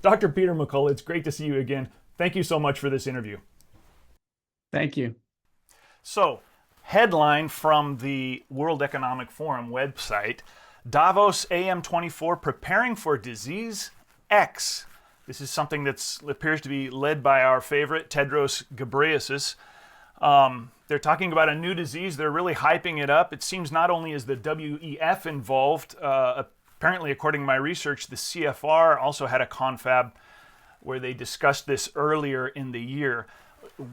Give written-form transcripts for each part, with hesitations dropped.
Dr. Peter McCullough, it's great to see you again. Thank you so much for this interview. Thank you. So, headline from the World Economic Forum website, Davos AM24 preparing for disease X. This is something that appears to be led by our favorite, Tedros Ghebreyesus. They're talking about a new disease. They're really hyping it up. It seems not only is the WEF involved, apparently, according to my research, the CFR also had a confab where they discussed this earlier in the year.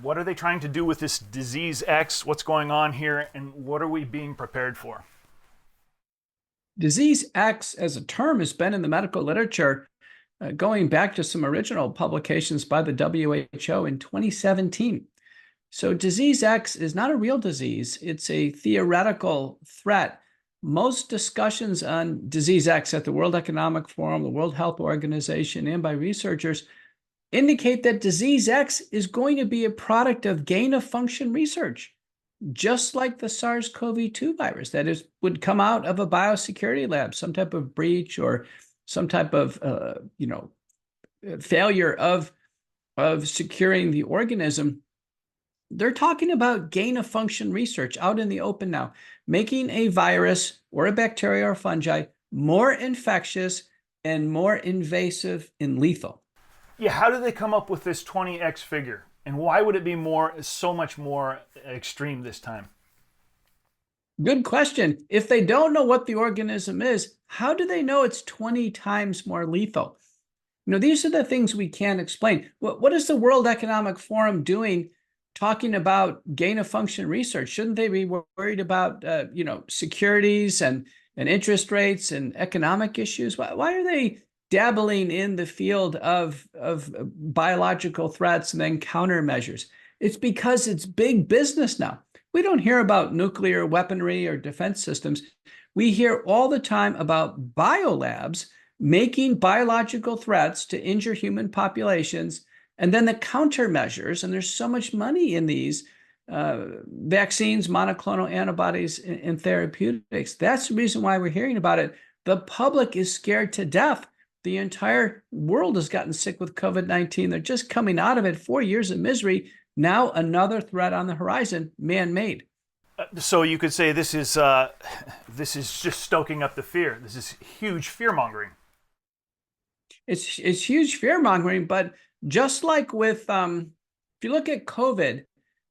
What are they trying to do with this disease X? What's going on here? And what are we being prepared for? Disease X as a term has been in the medical literature going back to some original publications by the WHO in 2017. So disease X is not a real disease. It's a theoretical threat. Most discussions on disease X at the World Economic Forum, the World Health Organization, and by researchers indicate that disease X is going to be a product of gain-of-function research, just like the SARS-CoV-2 virus that would come out of a biosecurity lab, some type of breach or some type of failure of securing the organism. They're talking about gain-of-function research out in the open now, making a virus or a bacteria or fungi more infectious and more invasive and lethal. Yeah, how do they come up with this 20x figure? And why would it be so much more extreme this time? Good question. If they don't know what the organism is, how do they know it's 20 times more lethal? These are the things we can't explain. What is the World Economic Forum doing talking about gain-of-function research? Shouldn't they be worried about, securities and interest rates and economic issues? Why are they dabbling in the field of biological threats and then countermeasures? It's because it's big business now. We don't hear about nuclear weaponry or defense systems. We hear all the time about biolabs making biological threats to injure human populations, and then the countermeasures, and there's so much money in these vaccines, monoclonal antibodies, and therapeutics. That's the reason why we're hearing about it. The public is scared to death. The entire world has gotten sick with COVID-19. They're just coming out of it. 4 years of misery. Now another threat on the horizon, man-made. So you could say this is just stoking up the fear. This is huge fear-mongering. It's huge fear-mongering, but just like with, if you look at COVID,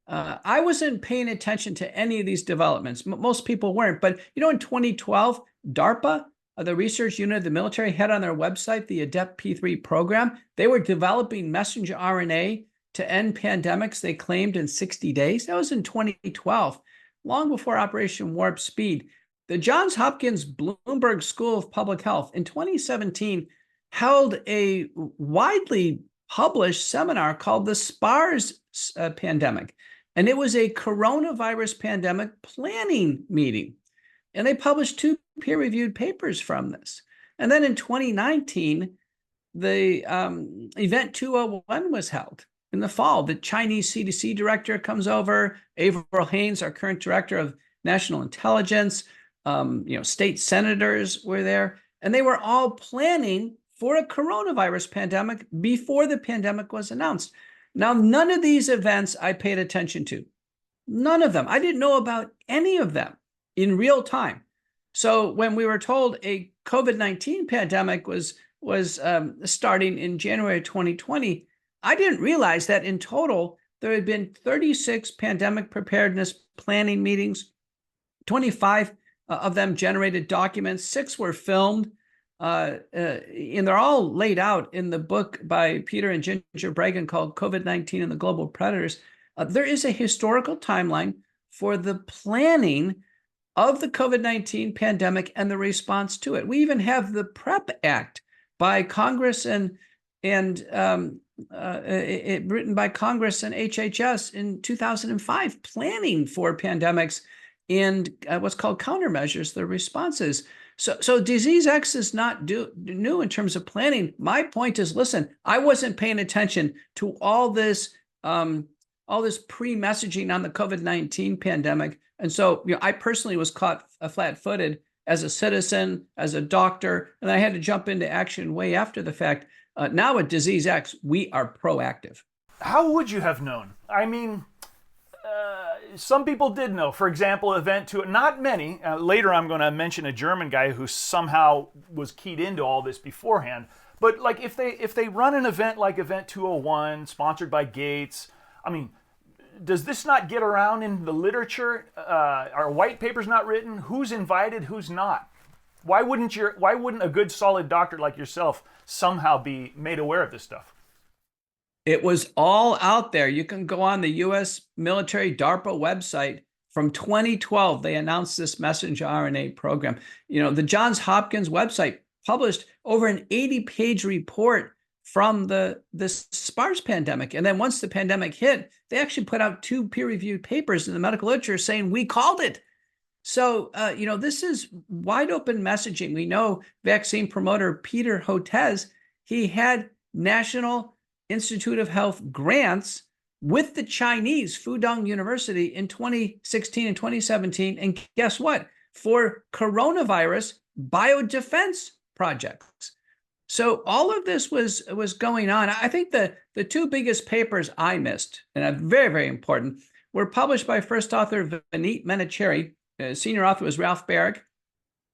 I wasn't paying attention to any of these developments. Most people weren't. But, in 2012, DARPA, the research unit of the military, had on their website the ADEPT P3 program. They were developing messenger RNA to end pandemics, they claimed, in 60 days. That was in 2012, long before Operation Warp Speed. The Johns Hopkins Bloomberg School of Public Health in 2017 held a widely published seminar called the SPARS pandemic. And it was a coronavirus pandemic planning meeting. And they published 2 peer-reviewed papers from this. And then in 2019, the Event 201 was held in the fall. The Chinese CDC director comes over, Avril Haines, our current director of national intelligence, state senators were there, and they were all planning for a coronavirus pandemic before the pandemic was announced. Now, none of these events I paid attention to. None of them. I didn't know about any of them in real time. So when we were told a COVID-19 pandemic was starting in January 2020, I didn't realize that in total, there had been 36 pandemic preparedness planning meetings. 25 of them generated documents. 6 were filmed. And they're all laid out in the book by Peter and Ginger Bregan called COVID-19 and the Global Predators. There is a historical timeline for the planning of the COVID-19 pandemic and the response to it. We even have the PrEP Act by Congress and written by Congress and HHS in 2005, planning for pandemics and what's called countermeasures, the responses. So disease X is not new in terms of planning. My point is, listen, I wasn't paying attention to all this pre-messaging on the COVID-19 pandemic. And so, I personally was caught flat-footed as a citizen, as a doctor, and I had to jump into action way after the fact. Now with disease X, we are proactive. How would you have known? I mean, some people did know. For example, event 2, not many. Later I'm going to mention a German guy who somehow was keyed into all this beforehand. But like if they run an event like Event 201, sponsored by Gates, I mean, does this not get around in the literature? Are white papers not written? Who's invited? Who's not? Why wouldn't a good solid doctor like yourself somehow be made aware of this stuff? It was all out there. You can go on the U.S. military DARPA website from 2012. They announced this messenger RNA program. The Johns Hopkins website published over an 80-page report from the SARS pandemic. And then once the pandemic hit, they actually put out 2 peer-reviewed papers in the medical literature saying, we called it. So, this is wide open messaging. We know vaccine promoter Peter Hotez, he had National Institute of Health grants with the Chinese Fudong University in 2016 and 2017. And guess what? For coronavirus biodefense projects. So all of this was going on. I think the 2 biggest papers I missed, and are very, very important, were published by first author Vineet Menachery. Senior author was Ralph Barrick.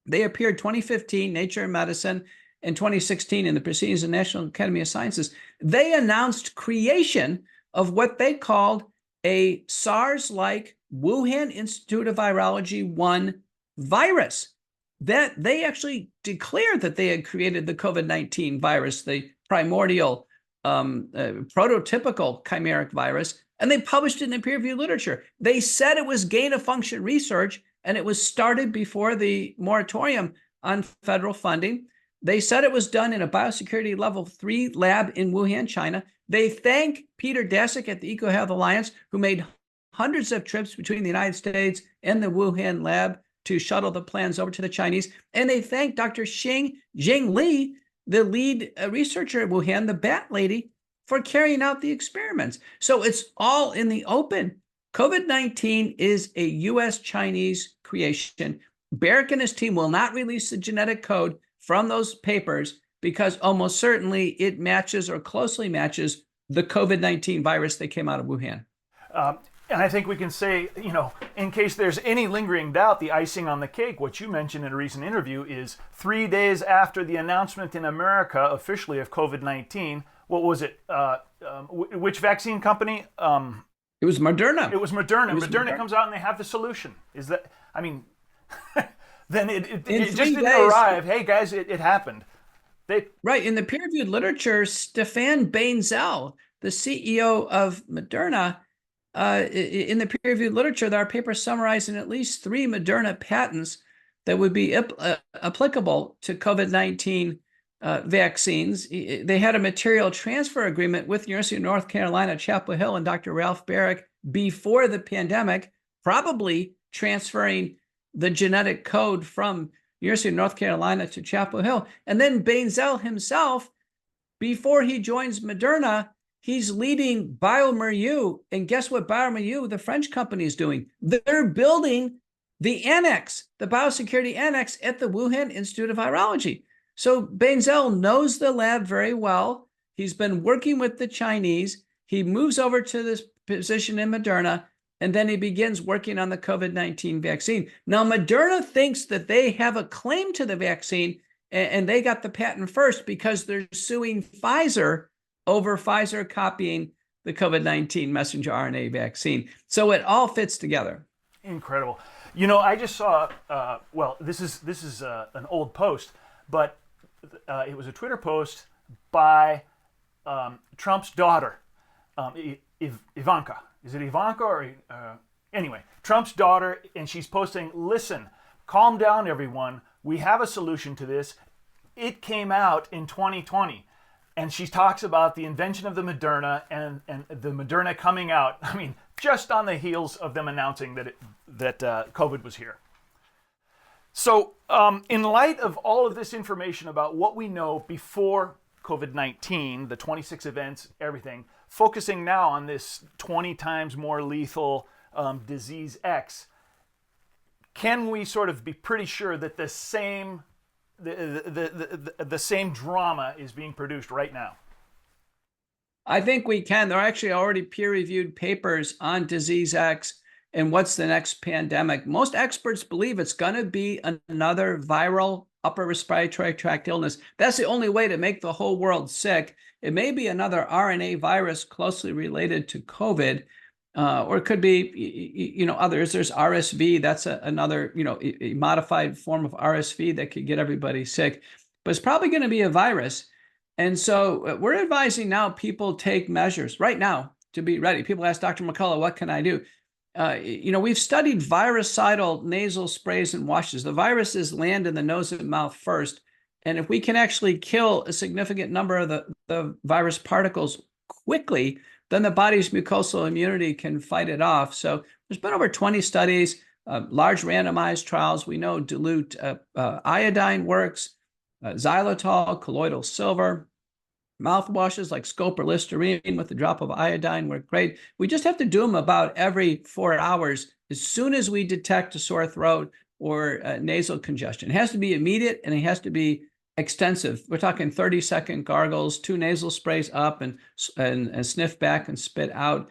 They appeared 2015, Nature Medicine, and 2016 in the Proceedings of the National Academy of Sciences. They announced creation of what they called a SARS-like Wuhan Institute of Virology 1 virus. That they actually declared that they had created the COVID-19 virus, the primordial prototypical chimeric virus, and they published it in the peer-reviewed literature. They said it was gain-of-function research, and it was started before the moratorium on federal funding. They said it was done in a biosecurity level 3 lab in Wuhan, China. They thank Peter Daszak at the EcoHealth Alliance, who made hundreds of trips between the United States and the Wuhan lab to shuttle the plans over to the Chinese. And they thank Dr. Jing Li, the lead researcher at Wuhan, the bat lady, for carrying out the experiments. So it's all in the open. COVID-19 is a U.S.-Chinese creation. Barrick and his team will not release the genetic code from those papers because almost certainly it matches or closely matches the COVID-19 virus that came out of Wuhan. And I think we can say, in case there's any lingering doubt, the icing on the cake, what you mentioned in a recent interview is 3 days after the announcement in America officially of COVID-19, what was it? Which vaccine company? It was Moderna. It was Moderna. Moderna comes out and they have the solution. Is that, I mean, then it just didn't arrive. Hey guys, it happened. Right. In the peer-reviewed literature, Stefan Bainzel, the CEO of Moderna, in the peer-reviewed literature, there are papers summarizing at least 3 Moderna patents that would be applicable to COVID-19 vaccines. They had a material transfer agreement with the University of North Carolina, Chapel Hill, and Dr. Ralph Barrick before the pandemic, probably transferring the genetic code from University of North Carolina to Chapel Hill. And then Bainzel himself, before he joins Moderna, he's leading BioMérieux. And guess what BioMérieux, the French company, is doing? They're building the annex, the biosecurity annex at the Wuhan Institute of Virology. So Bainzel knows the lab very well. He's been working with the Chinese. He moves over to this position in Moderna, and then he begins working on the COVID-19 vaccine. Now, Moderna thinks that they have a claim to the vaccine, and they got the patent first because they're suing Pfizer over Pfizer copying the COVID-19 messenger RNA vaccine. So it all fits together. Incredible. I just saw, this is an old post, but it was a Twitter post by Trump's daughter, Ivanka. Is it Ivanka or anyway? Trump's daughter, and she's posting, "Listen, calm down, everyone. We have a solution to this. It came out in 2020." And she talks about the invention of the Moderna and the Moderna coming out. I mean, just on the heels of them announcing that COVID was here. So, in light of all of this information about what we know before COVID-19, the 26 events, everything, focusing now on this 20 times more lethal disease X, can we sort of be pretty sure that the same the same drama is being produced right now? I think we can. There are actually already peer-reviewed papers on disease X and what's the next pandemic. Most experts believe it's going to be another viral upper respiratory tract illness. That's the only way to make the whole world sick. It may be another RNA virus closely related to COVID, or it could be, others. There's RSV. That's another, a modified form of RSV that could get everybody sick. But it's probably going to be a virus. And so we're advising now people take measures right now to be ready. People ask Dr. McCullough, what can I do? We've studied virucidal nasal sprays and washes. The viruses land in the nose and mouth first. And if we can actually kill a significant number of the virus particles quickly, then the body's mucosal immunity can fight it off. So there's been over 20 studies, large randomized trials. We know dilute iodine works, xylitol, colloidal silver, mouthwashes like Scope or Listerine with a drop of iodine work great. We just have to do them about every 4 hours as soon as we detect a sore throat or nasal congestion. It has to be immediate and it has to be extensive. We're talking 30-second gargles, 2 nasal sprays up and sniff back and spit out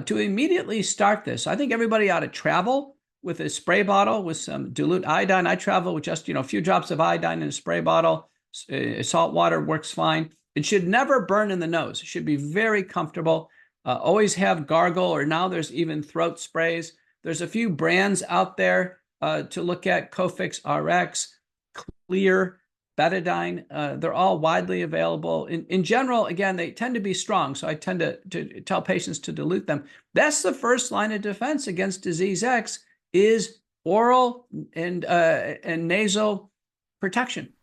to immediately start this. I think everybody ought to travel with a spray bottle with some dilute iodine. I travel with just, a few drops of iodine in a spray bottle. Salt water works fine. It should never burn in the nose. It should be very comfortable. Always have gargle, or now there's even throat sprays. There's a few brands out there to look at: Cofix RX, Clear, Betadine. They're all widely available. In general, again, they tend to be strong, so I tend to tell patients to dilute them. That's the first line of defense against disease X, is oral and nasal protection.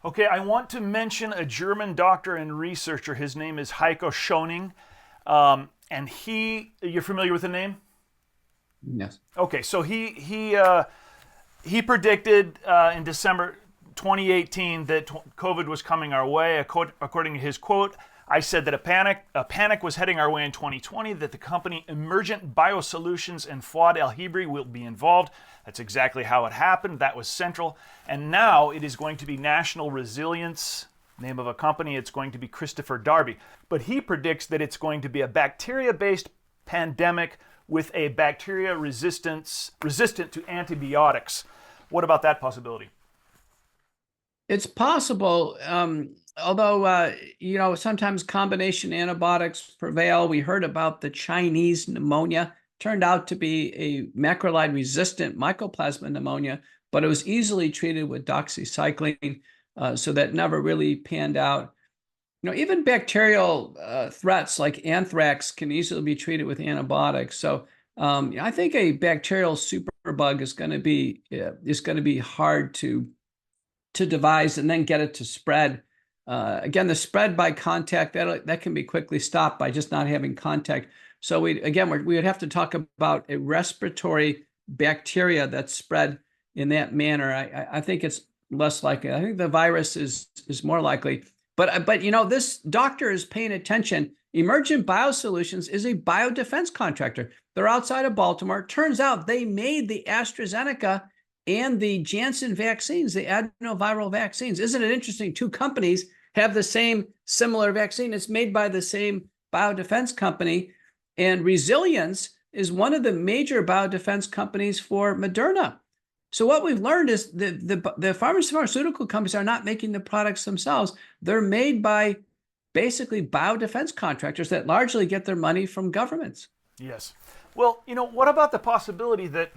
Okay, I want to mention a German doctor and researcher. His name is Heiko Schoening, and you're familiar with the name? Yes. Okay, so he predicted in December 2018 that COVID was coming our way. According to his quote, I said that a panic was heading our way in 2020, that the company Emergent Biosolutions and Fuad El-Hibri will be involved. That's exactly how it happened. That was central. And now it is going to be National Resilience, name of a company. It's going to be Christopher Darby. But he predicts that it's going to be a bacteria-based pandemic with a bacteria resistant to antibiotics. What about that possibility? It's possible. Although, sometimes combination antibiotics prevail. We heard about the Chinese pneumonia. Turned out to be a macrolide-resistant mycoplasma pneumonia, but it was easily treated with doxycycline, so that never really panned out. Even bacterial threats like anthrax can easily be treated with antibiotics. So I think a bacterial superbug is going to be hard to devise and then get it to spread. Again, the spread by contact, that can be quickly stopped by just not having contact. So we would have to talk about a respiratory bacteria that's spread in that manner. I think it's less likely. I think the virus is more likely. But this doctor is paying attention. Emergent Biosolutions is a biodefense contractor. They're outside of Baltimore. Turns out they made the AstraZeneca and the Janssen vaccines, the adenoviral vaccines. Isn't it interesting? 2 companies have the same similar vaccine. It's made by the same biodefense company. And Resilience is one of the major biodefense companies for Moderna. So what we've learned is the pharmaceutical companies are not making the products themselves. They're made by basically biodefense contractors that largely get their money from governments. Yes. Well, what about the possibility that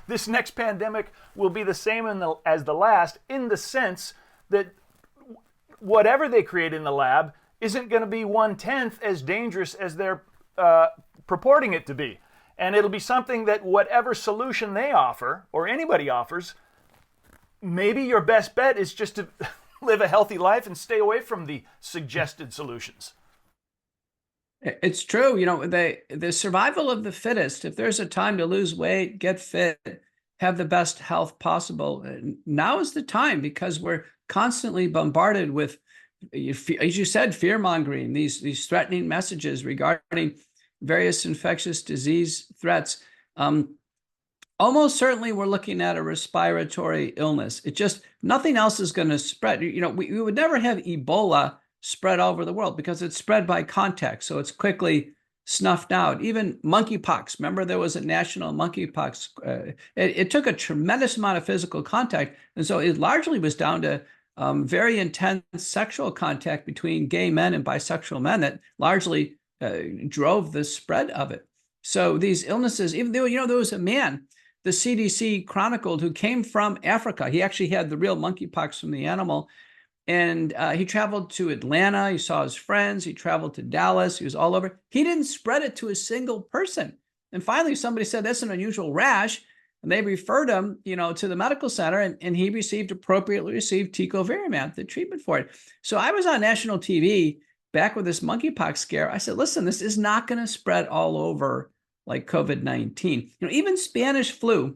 this next pandemic will be the same as the last, in the sense that whatever they create in the lab isn't going to be 1/10 as dangerous as they're purporting it to be. And it'll be something that whatever solution they offer, or anybody offers, maybe your best bet is just to live a healthy life and stay away from the suggested solutions. It's true. The survival of the fittest. If there's a time to lose weight, get fit, have the best health possible, now is the time, because we're constantly bombarded with, as you said, fear-mongering, these threatening messages regarding various infectious disease threats. Almost certainly we're looking at a respiratory illness. It just, nothing else is going to spread. We would never have Ebola spread all over the world because it's spread by contact. So it's quickly snuffed out. Even monkeypox. Remember, there was a national monkeypox. It took a tremendous amount of physical contact. And so it largely was down to very intense sexual contact between gay men and bisexual men that largely drove the spread of it. So these illnesses, even though, there was a man, the CDC chronicled, who came from Africa. He actually had the real monkeypox from the animal. And he traveled to Atlanta. He saw his friends. He traveled to Dallas. He was all over. He didn't spread it to a single person. And finally, somebody said, that's an unusual rash. And they referred him, to the medical center, and he appropriately received tecovirimat, the treatment for it. So I was on national TV back with this monkeypox scare. I said, listen, this is not going to spread all over like COVID-19. Even Spanish flu,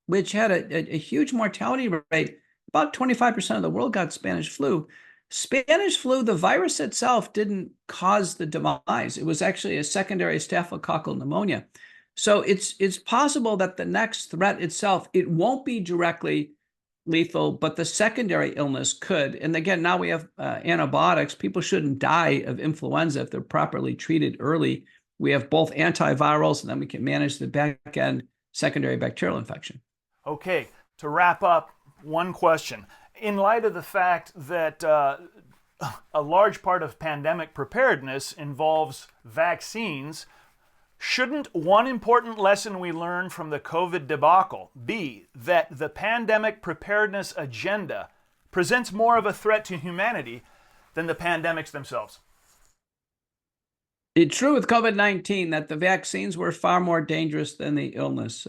which had a huge mortality rate, about 25% of the world got Spanish flu. Spanish flu, the virus itself didn't cause the demise. It was actually a secondary staphylococcal pneumonia. So it's possible that the next threat itself, it won't be directly lethal, but the secondary illness could. And again, now we have antibiotics. People shouldn't die of influenza if they're properly treated early. We have both antivirals, and then we can manage the back end secondary bacterial infection. Okay, to wrap up, one question. In light of the fact that a large part of pandemic preparedness involves vaccines, shouldn't one important lesson we learn from the COVID debacle be that the pandemic preparedness agenda presents more of a threat to humanity than the pandemics themselves? It's true with COVID-19 that the vaccines were far more dangerous than the illness.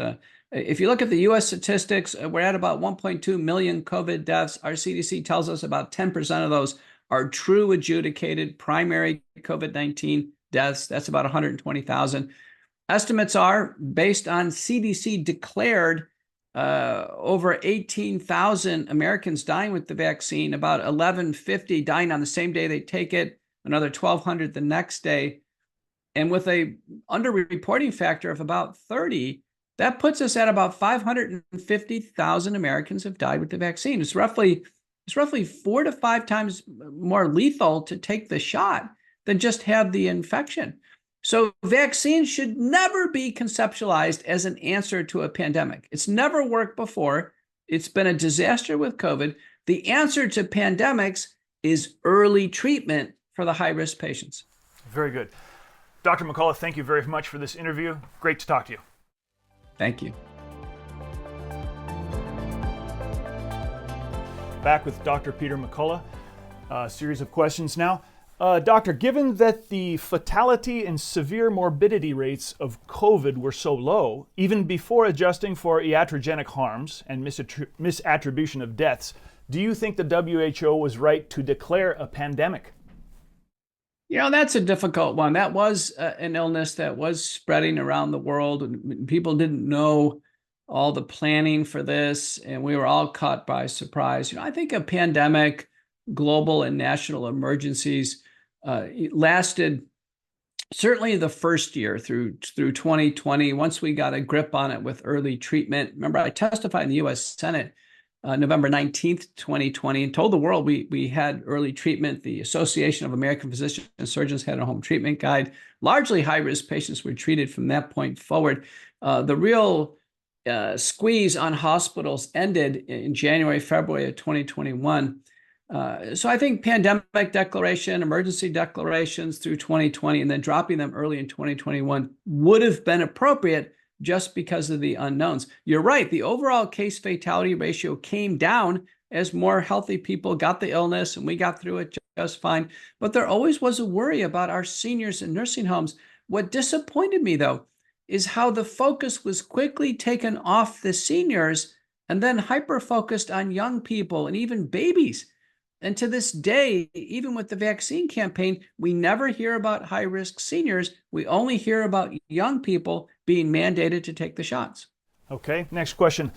If you look at the U.S. statistics, we're at about 1.2 million COVID deaths. Our CDC tells us about 10% of those are true adjudicated primary COVID-19 deaths. That's about 120,000. Estimates are based on CDC declared over 18,000 Americans dying with the vaccine, about 1,150 dying on the same day they take it, another 1,200 the next day. And with a underreporting factor of about 30, that puts us at about 550,000 Americans have died with the vaccine. It's roughly 4 to 5 times more lethal to take the shot than just have the infection. So vaccines should never be conceptualized as an answer to a pandemic. It's never worked before. It's been a disaster with COVID. The answer to pandemics is early treatment for the high-risk patients. Very good. Dr. McCullough, thank you very much for this interview. Great to talk to you. Thank you. Back with Dr. Peter McCullough. A series of questions now. Doctor, given that the fatality and severe morbidity rates of COVID were so low, even before adjusting for iatrogenic harms and misattribution of deaths, do you think the WHO was right to declare a pandemic? That's a difficult one. That was an illness that was spreading around the world, and people didn't know all the planning for this, and we were all caught by surprise. I think a pandemic, global and national emergencies, lasted certainly the first year through 2020. Once we got a grip on it with early treatment. Remember, I testified in the U.S. Senate November 19th, 2020, and told the world we had early treatment. The Association of American Physicians and Surgeons had a home treatment guide. Largely high-risk patients were treated from that point forward. The real squeeze on hospitals ended in January, February of 2021. So I think pandemic declaration, emergency declarations through 2020, and then dropping them early in 2021 would have been appropriate just because of the unknowns. You're right. The overall case fatality ratio came down as more healthy people got the illness, and we got through it just fine. But there always was a worry about our seniors in nursing homes. What disappointed me, though, is how the focus was quickly taken off the seniors and then hyper-focused on young people and even babies. And to this day, even with the vaccine campaign, we never hear about high-risk seniors. We only hear about young people being mandated to take the shots. Okay, next question.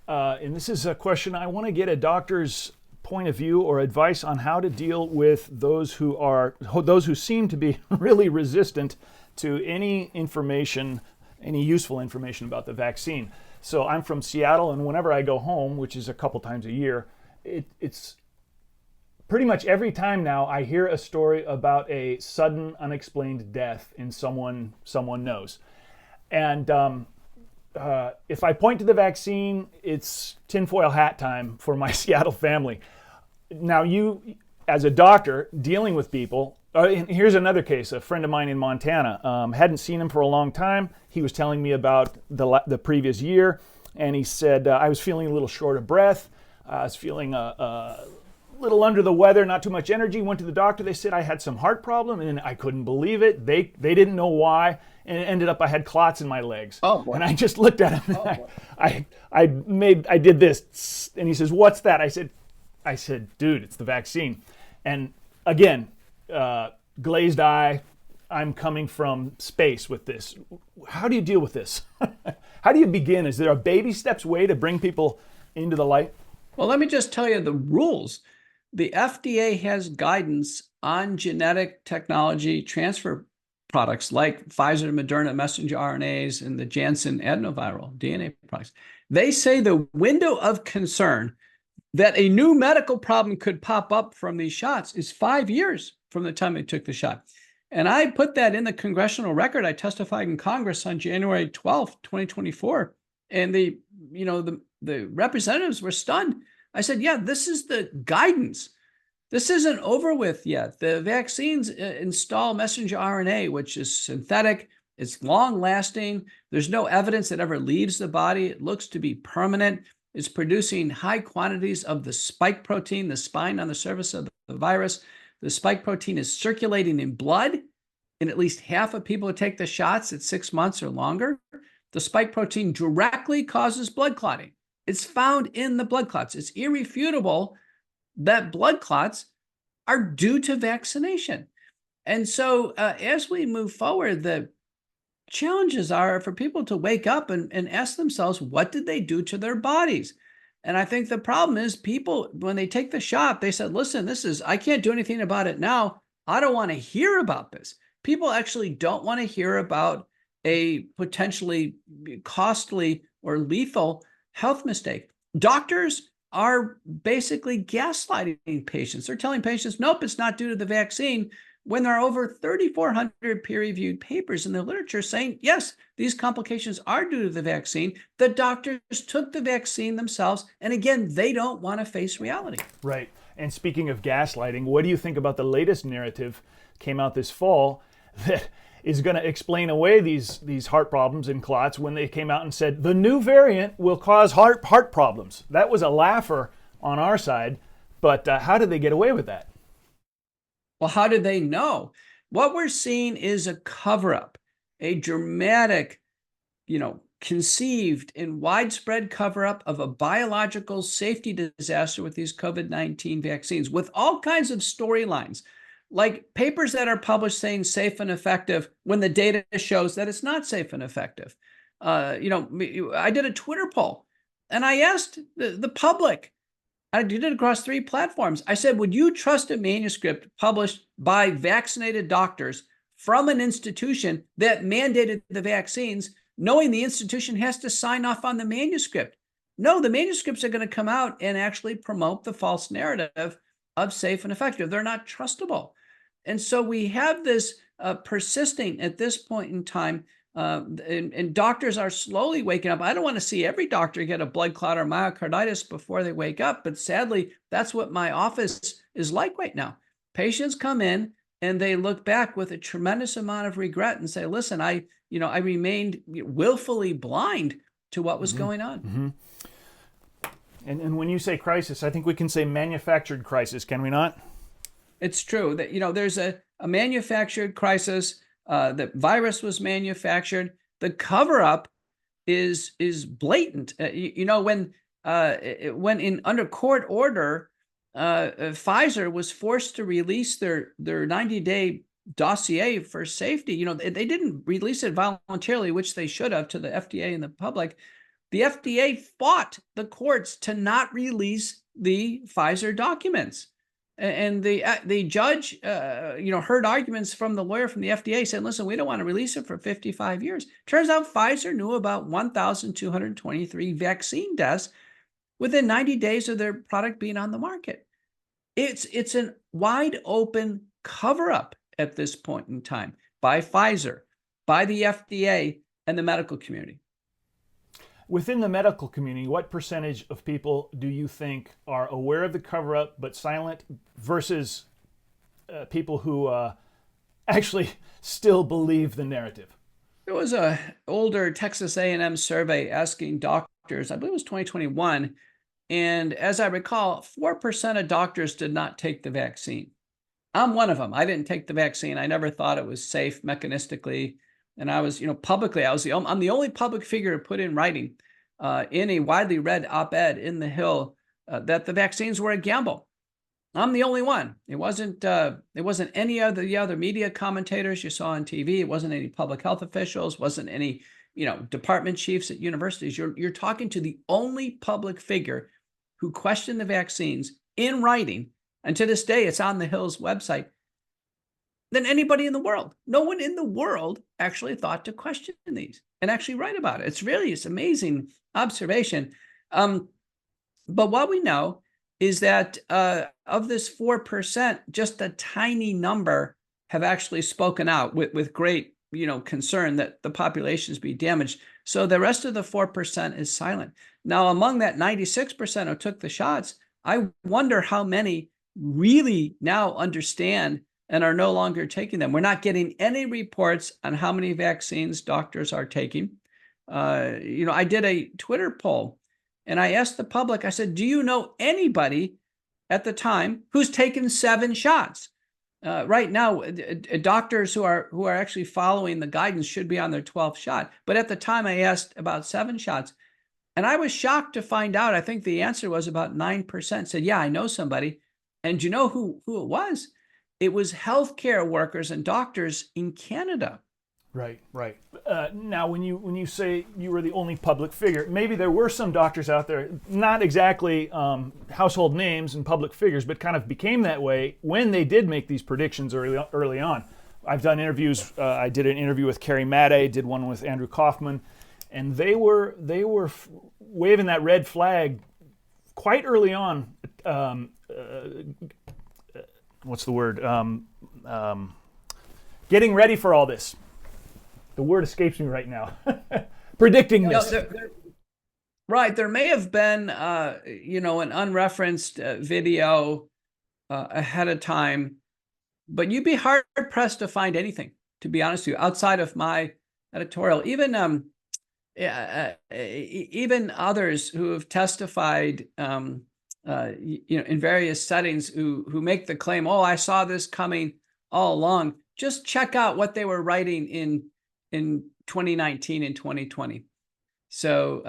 And this is a question I want to get a doctor's point of view or advice on how to deal with those who seem to be really resistant to any information any useful information about the vaccine. So I'm from Seattle, and whenever I go home, which is a couple times a year, it's pretty much every time now I hear a story about a sudden unexplained death in someone knows. And if I point to the vaccine, it's tinfoil hat time for my Seattle family. Now, you, as a doctor dealing with people, here's another case. A friend of mine in Montana, hadn't seen him for a long time. He was telling me about the previous year, and he said, I was feeling a little short of breath. I was feeling a little under the weather, not too much energy. Went to the doctor. They said I had some heart problem, and I couldn't believe it. They didn't know why, and it ended up I had clots in my legs. Oh, boy. And I just looked at him, and I did this, and he says, "What's that?" I said, "Dude, it's the vaccine." And again, glazed eye. I'm coming from space with this. How do you deal with this? How do you begin? Is there a baby steps way to bring people into the light? Well, let me just tell you the rules. The FDA has guidance on genetic technology transfer products like Pfizer, Moderna, messenger RNAs, and the Janssen adenoviral DNA products. They say the window of concern that a new medical problem could pop up from these shots is 5 years from the time they took the shot. And I put that in the congressional record. I testified in Congress on January 12th, 2024. And the representatives were stunned. I said, yeah, this is the guidance. This isn't over with yet. The vaccines install messenger RNA, which is synthetic. It's long lasting. There's no evidence that ever leaves the body. It looks to be permanent. It's producing high quantities of the spike protein, the spine on the surface of the virus. The spike protein is circulating in blood in at least half of people who take the shots at 6 months or longer. The spike protein directly causes blood clotting. It's found in the blood clots. It's irrefutable that blood clots are due to vaccination. And so as we move forward, the challenges are for people to wake up and ask themselves, what did they do to their bodies? And I think the problem is people, when they take the shot, they said, listen, I can't do anything about it now. I don't want to hear about this. People actually don't want to hear about a potentially costly or lethal health mistake. Doctors are basically gaslighting patients. They're telling patients, nope, it's not due to the vaccine, when there are over 3,400 peer-reviewed papers in the literature saying, yes, these complications are due to the vaccine. The doctors took the vaccine themselves, and again, they don't want to face reality. Right. And speaking of gaslighting, what do you think about the latest narrative came out this fall that is going to explain away these heart problems and clots when they came out and said the new variant will cause heart problems? That was a laugher on our side, but how did they get away with that? Well, how did they know? What we're seeing is a cover-up, a dramatic, conceived and widespread cover-up of a biological safety disaster with these COVID-19 vaccines, with all kinds of storylines, like papers that are published saying safe and effective when the data shows that it's not safe and effective. I did a Twitter poll, and I asked the public, I did it across 3 platforms. I said, would you trust a manuscript published by vaccinated doctors from an institution that mandated the vaccines, knowing the institution has to sign off on the manuscript? No, the manuscripts are going to come out and actually promote the false narrative of safe and effective. They're not trustable. And so we have this persisting at this point in time, and doctors are slowly waking up. I don't want to see every doctor get a blood clot or myocarditis before they wake up, but sadly, that's what my office is like right now. Patients come in and they look back with a tremendous amount of regret and say, listen, I remained willfully blind to what was going on. Mm-hmm. And when you say crisis, I think we can say manufactured crisis, can we not? It's true that, there's a manufactured crisis. The virus was manufactured. The cover-up is blatant. When under court order, Pfizer was forced to release their 90-day dossier for safety. They didn't release it voluntarily, which they should have, to the FDA and the public. The FDA fought the courts to not release the Pfizer documents. And the judge, heard arguments from the lawyer from the FDA saying, listen, we don't want to release it for 55 years. Turns out Pfizer knew about 1,223 vaccine deaths within 90 days of their product being on the market. It's a wide open cover-up at this point in time by Pfizer, by the FDA, and the medical community. Within the medical community, what percentage of people do you think are aware of the cover-up but silent versus people who actually still believe the narrative? There was an older Texas A&M survey asking doctors, I believe it was 2021, and as I recall, 4% of doctors did not take the vaccine. I'm one of them. I didn't take the vaccine. I never thought it was safe mechanistically. And I was, publicly, I'm the only public figure to put in writing in a widely read op-ed in the Hill that the vaccines were a gamble. I'm the only one. It wasn't any of the other media commentators you saw on TV. It wasn't any public health officials. Wasn't any department chiefs at universities. You're talking to the only public figure who questioned the vaccines in writing, and to this day, it's on the Hill's website, than anybody in the world. No one in the world actually thought to question these and actually write about it. It's amazing observation. But what we know is that of this 4%, just a tiny number have actually spoken out with great concern that the populations be damaged. So the rest of the 4% is silent. Now, among that 96% who took the shots, I wonder how many really now understand and are no longer taking them. We're not getting any reports on how many vaccines doctors are taking. I did a Twitter poll and I asked the public, I said, do you know anybody at the time who's taken 7 shots? Right now, doctors who are actually following the guidance should be on their 12th shot. But at the time I asked about 7 shots, and I was shocked to find out, I think the answer was about 9% said, yeah, I know somebody. And you know who it was? It was healthcare workers and doctors in Canada. Right. Now, when you say you were the only public figure, maybe there were some doctors out there, not exactly household names and public figures, but kind of became that way when they did make these predictions early on. I've done interviews. I did an interview with Carrie Madej, did one with Andrew Kaufman, and they were waving that red flag quite early on. What's the word? Getting ready for all this. The word escapes me right now. Predicting this. Right. There may have been, an unreferenced video ahead of time, but you'd be hard pressed to find anything, to be honest with you, outside of my editorial. Even others who have testified, in various settings who make the claim, oh, I saw this coming all along. Just check out what they were writing in 2019 and 2020. So,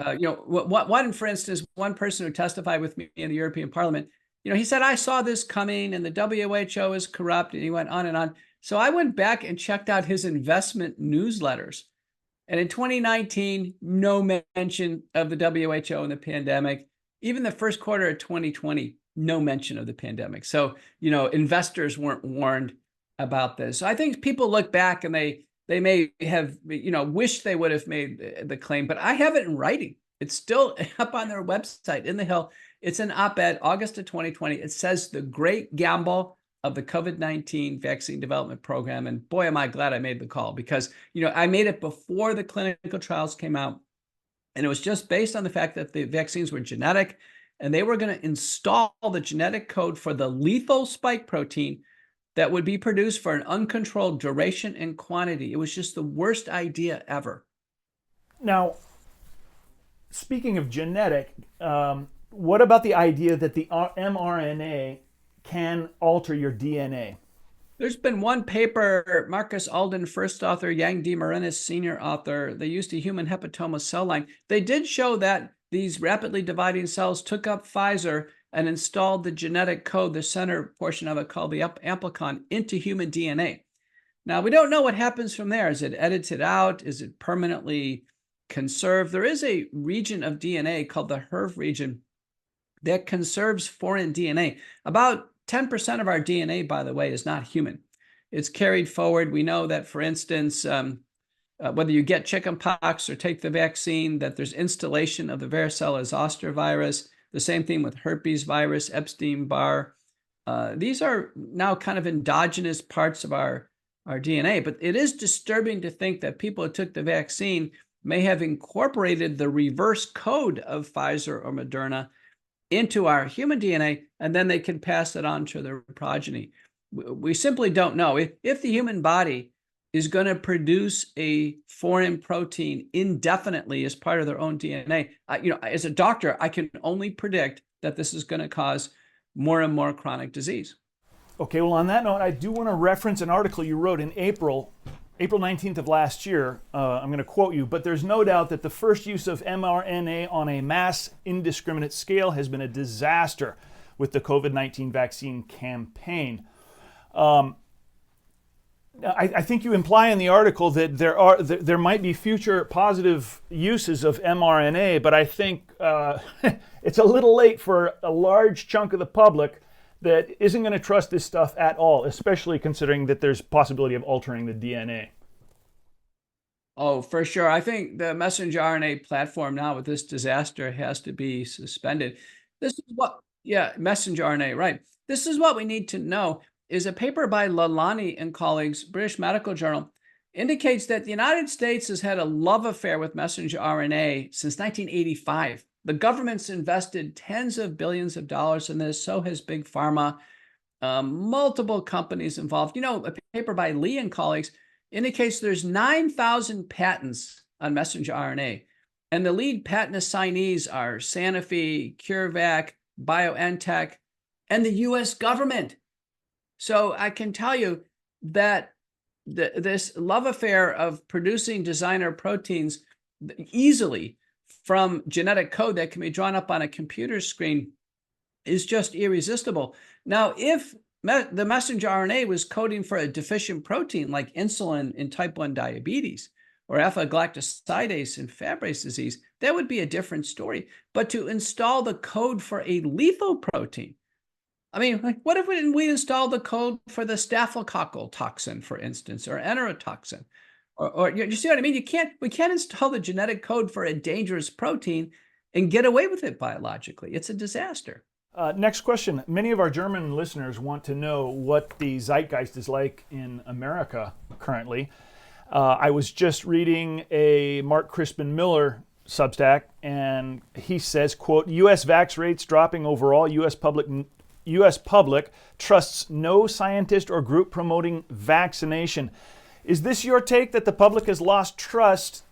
for instance, one person who testified with me in the European Parliament, he said, I saw this coming and the WHO is corrupt, and he went on and on. So I went back and checked out his investment newsletters. And in 2019, no mention of the WHO and the pandemic. Even the first quarter of 2020, no mention of the pandemic. So, investors weren't warned about this. So I think people look back and they may have, wished they would have made the claim, but I have it in writing. It's still up on their website in the Hill. It's an op-ed, August of 2020. It says the great gamble of the COVID-19 vaccine development program. And boy, am I glad I made the call, because, I made it before the clinical trials came out. And it was just based on the fact that the vaccines were genetic, and they were going to install the genetic code for the lethal spike protein that would be produced for an uncontrolled duration and quantity. It was just the worst idea ever. Now, speaking of genetic, what about the idea that the mRNA can alter your DNA? There's been one paper, Marcus Alden, first author, Yang D. Marinis, senior author. They used a human hepatoma cell line. They did show that these rapidly dividing cells took up Pfizer and installed the genetic code, the center portion of it called the amplicon, into human DNA. Now, we don't know what happens from there. Is it edited out? Is it permanently conserved? There is a region of DNA called the HERV region that conserves foreign DNA. About 10% of our DNA, by the way, is not human. It's carried forward. We know that, for instance, whether you get chickenpox or take the vaccine, that there's installation of the varicella zoster virus. The same thing with herpes virus, Epstein-Barr. These are now kind of endogenous parts of our DNA, but it is disturbing to think that people who took the vaccine may have incorporated the reverse code of Pfizer or Moderna into our human DNA, and then they can pass it on to their progeny. We simply don't know. If the human body is going to produce a foreign protein indefinitely as part of their own DNA, as a doctor, I can only predict that this is going to cause more and more chronic disease. Okay, well, on that note, I do want to reference an article you wrote in April 19th of last year. I'm going to quote you, but there's no doubt that the first use of mRNA on a mass indiscriminate scale has been a disaster with the COVID-19 vaccine campaign. I think you imply in the article that there might be future positive uses of mRNA, but I think it's a little late for a large chunk of the public that isn't going to trust this stuff at all, especially considering that there's possibility of altering the DNA. Oh, for sure. I think the messenger RNA platform now with this disaster has to be suspended. This is messenger RNA, right. This is what we need to know. Is a paper by Lalani and colleagues, British Medical Journal, indicates that the United States has had a love affair with messenger RNA since 1985. The government's invested tens of billions of dollars in this. So has Big Pharma, multiple companies involved. A paper by Lee and colleagues indicates there's 9,000 patents on messenger RNA. And the lead patent assignees are Sanofi, CureVac, BioNTech, and the US government. So I can tell you that this love affair of producing designer proteins easily from genetic code that can be drawn up on a computer screen is just irresistible. Now, if the messenger RNA was coding for a deficient protein like insulin in type 1 diabetes or alpha-galactosidase in Fabry disease, that would be a different story. But to install the code for a lethal protein, I mean, what if we install the code for the staphylococcal toxin, for instance, or enterotoxin? Or you see what I mean? We can't install the genetic code for a dangerous protein and get away with it biologically. It's a disaster. Next question. Many of our German listeners want to know what the zeitgeist is like in America currently. I was just reading a Mark Crispin Miller Substack, and he says, quote, U.S. vax rates dropping overall, U.S. public trusts no scientist or group promoting vaccination. Is this your take, that the public has lost trust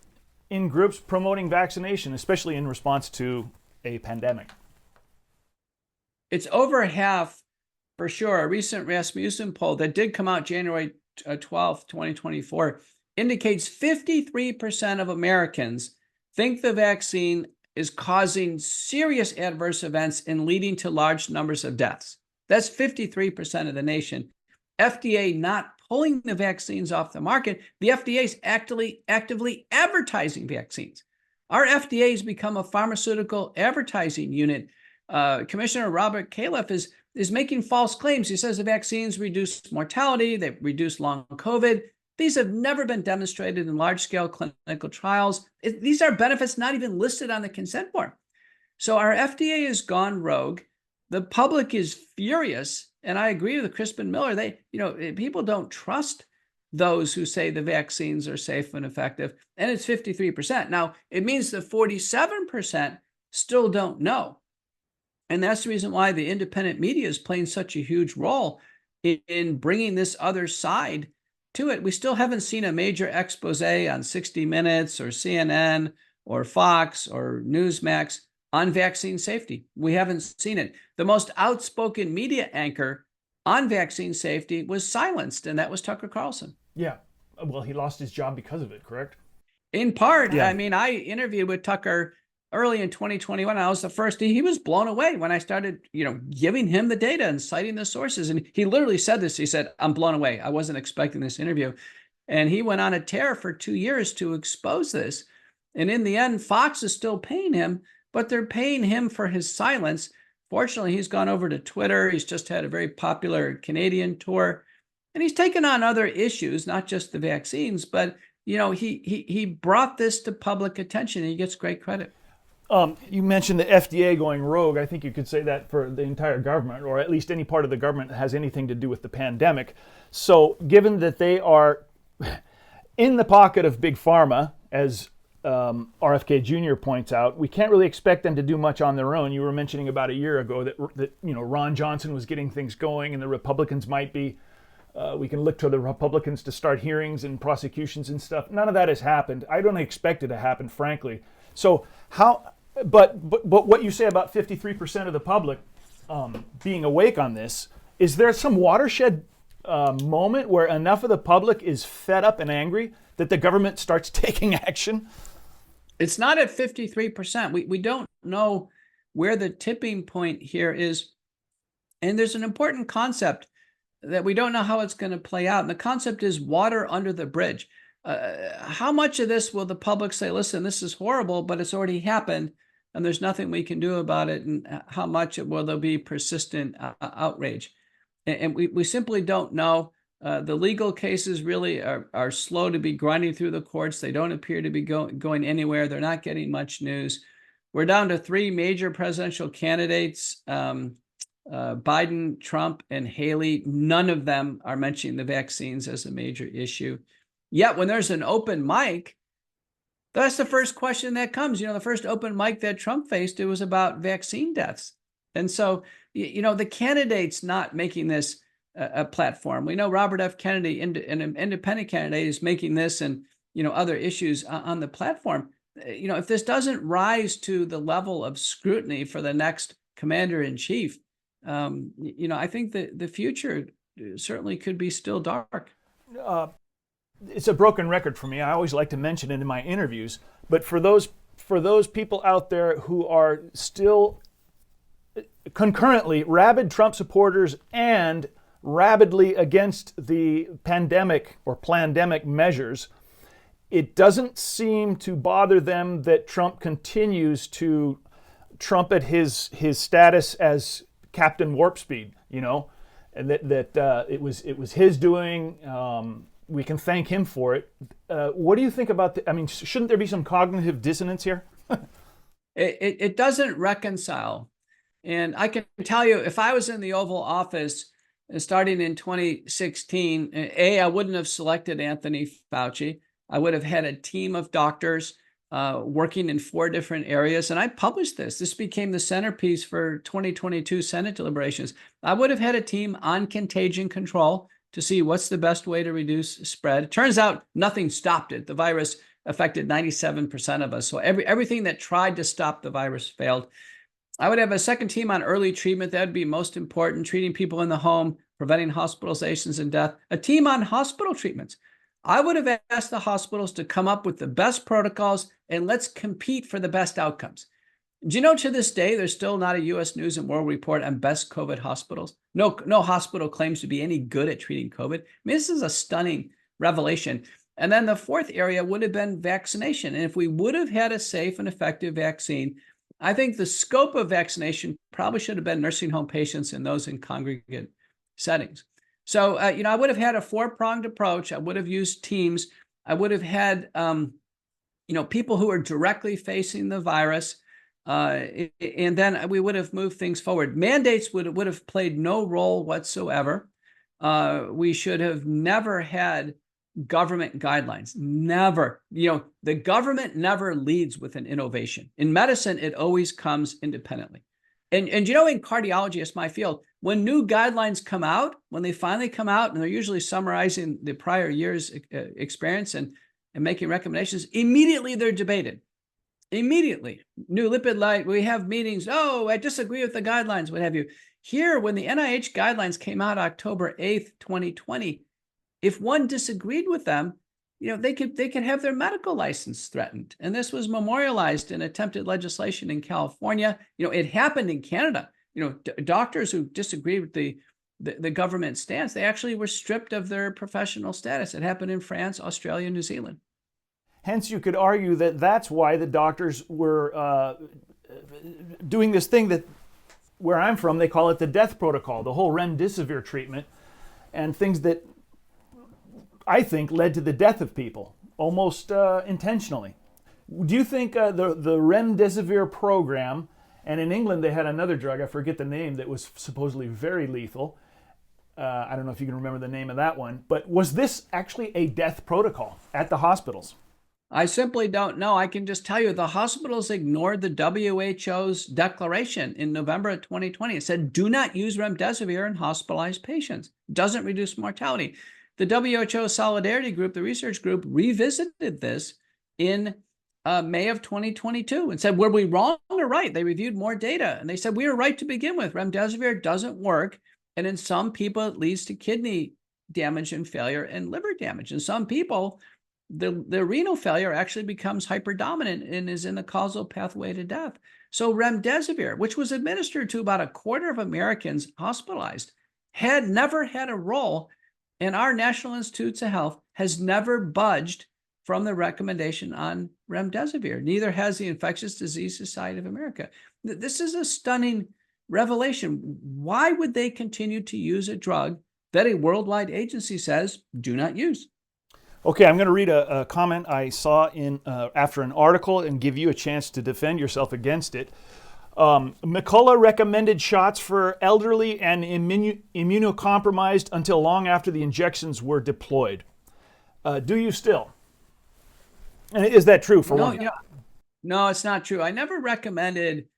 in groups promoting vaccination, especially in response to a pandemic? It's over half, for sure. A recent Rasmussen poll that did come out January 12th, 2024, indicates 53% of Americans think the vaccine is causing serious adverse events and leading to large numbers of deaths. That's 53% of the nation. FDA not pulling the vaccines off the market. The FDA is actively advertising vaccines. Our FDA has become a pharmaceutical advertising unit. Commissioner Robert Califf is making false claims. He says the vaccines reduce mortality, they reduce long COVID. These have never been demonstrated in large-scale clinical trials. These are benefits not even listed on the consent form. So our FDA has gone rogue. The public is furious, and I agree with Crispin Miller. People don't trust those who say the vaccines are safe and effective, and it's 53%. Now, it means that 47% still don't know. And that's the reason why the independent media is playing such a huge role in bringing this other side to it. We still haven't seen a major expose on 60 Minutes or CNN or Fox or Newsmax on vaccine safety. We haven't seen it. The most outspoken media anchor on vaccine safety was silenced, and that was Tucker Carlson. Yeah. Well, he lost his job because of it, correct? In part. Yeah. I mean, I interviewed with Tucker early in 2021. I was the first. He was blown away when I started, giving him the data and citing the sources. And he literally said this. He said, "I'm blown away. I wasn't expecting this interview." And he went on a tear for 2 years to expose this. And in the end, Fox is still paying him, but they're paying him for his silence, Fortunately, he's gone over to Twitter. He's just had a very popular Canadian tour, and he's taken on other issues, not just the vaccines, but he brought this to public attention, and he gets great credit. You mentioned the FDA going rogue. I think you could say that for the entire government, or at least any part of the government that has anything to do with the pandemic. So given that they are in the pocket of Big Pharma, as RFK Jr. points out, we can't really expect them to do much on their own. You were mentioning about a year ago that Ron Johnson was getting things going, and the Republicans might be. We can look to the Republicans to start hearings and prosecutions and stuff. None of that has happened. I don't expect it to happen, frankly. So how? But what you say about 53% of the public being awake on this, is there some watershed moment where enough of the public is fed up and angry that the government starts taking action? It's not at 53%. We don't know where the tipping point here is. And there's an important concept that we don't know how it's going to play out. And the concept is water under the bridge. How much of this will the public say, listen, this is horrible, but it's already happened and there's nothing we can do about it? And how much will there be persistent outrage? And we simply don't know. The legal cases really are slow to be grinding through the courts. They don't appear to be going anywhere. They're not getting much news. We're down to 3 major presidential candidates, Biden, Trump, and Haley. None of them are mentioning the vaccines as a major issue. Yet when there's an open mic, that's the first question that comes. The first open mic that Trump faced, it was about vaccine deaths. And so, the candidate's not making this a platform. We know Robert F. Kennedy, an independent candidate, is making this and, other issues on the platform. If this doesn't rise to the level of scrutiny for the next commander-in-chief, I think the future certainly could be still dark. It's a broken record for me. I always like to mention it in my interviews, but for those people out there who are still concurrently rabid Trump supporters and rabidly against the pandemic or plandemic measures, it doesn't seem to bother them that Trump continues to trumpet his status as Captain Warp Speed, and that it was his doing. We can thank him for it. What do you think about shouldn't there be some cognitive dissonance here? It doesn't reconcile. And I can tell you, if I was in the Oval Office starting in 2016, I wouldn't have selected Anthony Fauci. I would have had a team of doctors working in 4 different areas. And I published this. This became the centerpiece for 2022 Senate deliberations. I would have had a team on contagion control to see what's the best way to reduce spread. Turns out nothing stopped it. The virus affected 97% of us. So everything that tried to stop the virus failed. I would have a second team on early treatment. That would be most important, treating people in the home, preventing hospitalizations and death. A team on hospital treatments. I would have asked the hospitals to come up with the best protocols and let's compete for the best outcomes. Do you know to this day, there's still not a U.S. News and World Report on best COVID hospitals? No hospital claims to be any good at treating COVID. This is a stunning revelation. And then the fourth area would have been vaccination. And if we would have had a safe and effective vaccine, I think the scope of vaccination probably should have been nursing home patients and those in congregate settings. So, I would have had a 4-pronged approach. I would have used teams. I would have had, people who are directly facing the virus. And then we would have moved things forward. Mandates would have played no role whatsoever. We should have never had government guidelines. Never. The government never leads with an innovation. In medicine, it always comes independently. And in cardiology, it's my field. When new guidelines come out, when they finally come out, and they're usually summarizing the prior year's experience and making recommendations, immediately they're debated. Immediately. New lipid light, we have meetings. Oh, I disagree with the guidelines, what have you. Here, when the NIH guidelines came out October 8th, 2020, if one disagreed with them, they could have their medical license threatened. And this was memorialized in attempted legislation in California. It happened in Canada. Doctors who disagreed with the government stance, they actually were stripped of their professional status. It happened in France, Australia, New Zealand. Hence, you could argue that that's why the doctors were doing this thing that where I'm from, they call it the death protocol, the whole remdesivir treatment, and things that I think led to the death of people, almost intentionally. Do you think the remdesivir program, and in England they had another drug, I forget the name, that was supposedly very lethal. I don't know if you can remember the name of that one, but was this actually a death protocol at the hospitals? I simply don't know. I can just tell you the hospitals ignored the WHO's declaration in November of 2020. It said, do not use remdesivir in hospitalized patients. Doesn't reduce mortality. The WHO Solidarity Group, the research group, revisited this in May of 2022 and said, were we wrong or right? They reviewed more data and they said, we were right to begin with. Remdesivir doesn't work. And in some people, it leads to kidney damage and failure and liver damage. In some people, the renal failure actually becomes hyperdominant and is in the causal pathway to death. So remdesivir, which was administered to about a quarter of Americans hospitalized, had never had a role, and our National Institutes of Health has never budged from the recommendation on remdesivir. Neither has the Infectious Disease Society of America. This is a stunning revelation. Why would they continue to use a drug that a worldwide agency says do not use? Okay, I'm going to read a comment I saw in after an article and give you a chance to defend yourself against it. McCullough recommended shots for elderly and immunocompromised until long after the injections were deployed. Do you still? And is that true for one? No, it's not true. I never recommended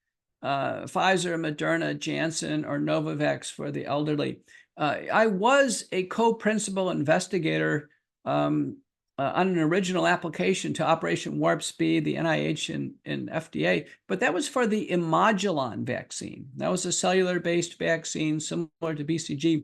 Pfizer, Moderna, Janssen, or Novavax for the elderly. I was a co-principal investigator on an original application to Operation Warp Speed, the NIH and FDA, but that was for the Imodulon vaccine. That was a cellular-based vaccine similar to BCG,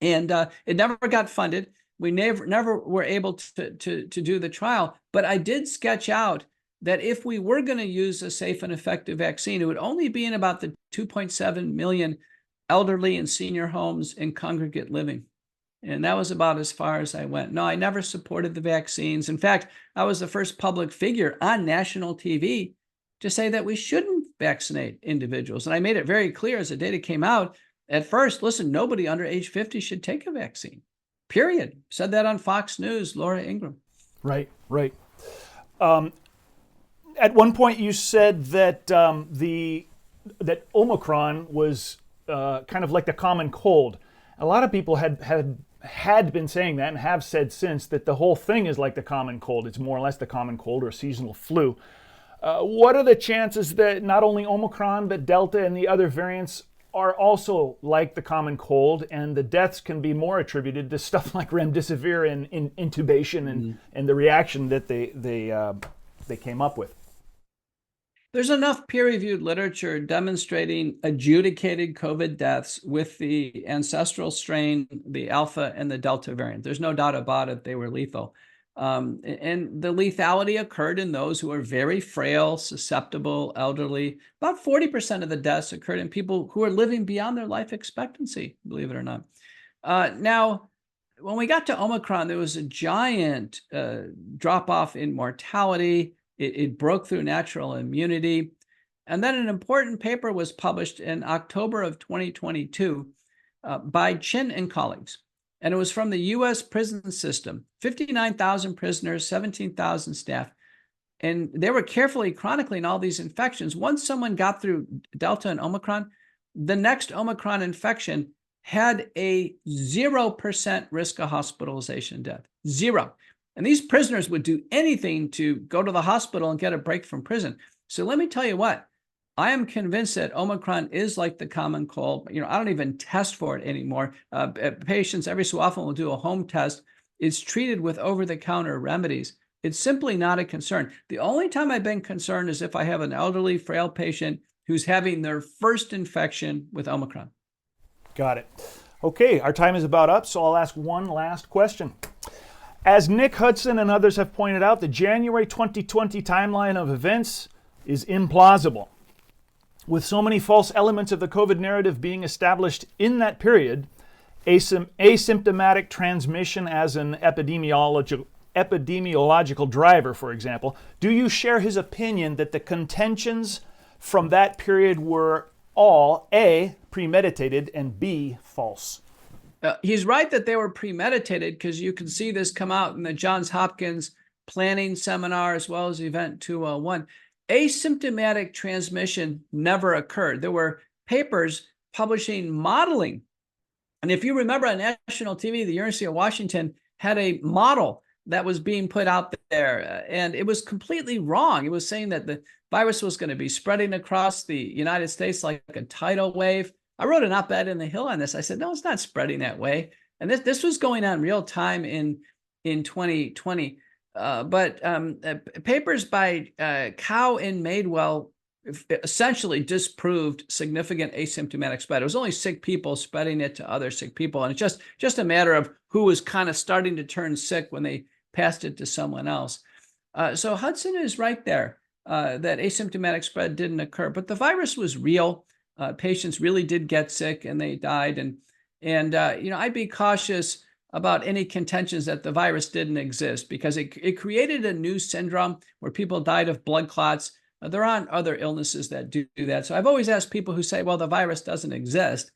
and it never got funded. We never were able to do the trial, but I did sketch out that if we were going to use a safe and effective vaccine, it would only be in about the 2.7 million elderly and senior homes in congregate living. And that was about as far as I went. No, I never supported the vaccines. In fact, I was the first public figure on national TV to say that we shouldn't vaccinate individuals. And I made it very clear as the data came out, at first, listen, nobody under age 50 should take a vaccine, period. Said that on Fox News, Laura Ingraham. Right. At one point you said that that Omicron was kind of like the common cold. A lot of people had been saying that and have said since that the whole thing is like the common cold. It's more or less the common cold or seasonal flu. What are the chances that not only Omicron, but Delta and the other variants are also like the common cold, and the deaths can be more attributed to stuff like remdesivir and intubation and the reaction that they came up with? There's enough peer-reviewed literature demonstrating adjudicated COVID deaths with the ancestral strain, the Alpha and the Delta variant. There's no doubt about it, they were lethal. And the lethality occurred in those who are very frail, susceptible, elderly. About 40% of the deaths occurred in people who are living beyond their life expectancy, believe it or not. Now, when we got to Omicron, there was a giant drop-off in mortality. It broke through natural immunity. And then an important paper was published in October of 2022 by Chin and colleagues. And it was from the US prison system, 59,000 prisoners, 17,000 staff. And they were carefully chronicling all these infections. Once someone got through Delta and Omicron, the next Omicron infection had a 0% risk of hospitalization death, 0. And these prisoners would do anything to go to the hospital and get a break from prison. So let me tell you what, I am convinced that Omicron is like the common cold. I don't even test for it anymore. Patients every so often will do a home test. It's treated with over-the-counter remedies. It's simply not a concern. The only time I've been concerned is if I have an elderly, frail patient who's having their first infection with Omicron. Got it. Okay, our time is about up, so I'll ask one last question. As Nick Hudson and others have pointed out, the January 2020 timeline of events is implausible. With so many false elements of the COVID narrative being established in that period, asymptomatic transmission as an epidemiological driver, for example, do you share his opinion that the contentions from that period were all A, premeditated, and B, false? He's right that they were premeditated, because you can see this come out in the Johns Hopkins planning seminar as well as Event 201. Asymptomatic transmission never occurred. There were papers publishing modeling. And if you remember on national TV, the University of Washington had a model that was being put out there, and it was completely wrong. It was saying that the virus was going to be spreading across the United States like a tidal wave. I wrote an op-ed in the Hill on this. I said, no, it's not spreading that way. And this was going on real time in 2020. Papers by Cow and Madewell essentially disproved significant asymptomatic spread. It was only sick people spreading it to other sick people. And it's just a matter of who was kind of starting to turn sick when they passed it to someone else. So Hudson is right there, that asymptomatic spread didn't occur, but the virus was real. Patients really did get sick and they died. And I'd be cautious about any contentions that the virus didn't exist, because it created a new syndrome where people died of blood clots. There aren't other illnesses that do that. So I've always asked people who say, well, the virus doesn't exist,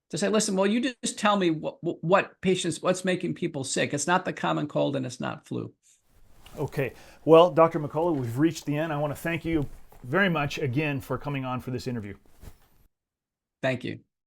to say, listen, well, you just tell me what's making people sick. It's not the common cold and it's not flu. Okay. Well, Dr. McCullough, we've reached the end. I want to thank you very much again for coming on for this interview. Thank you.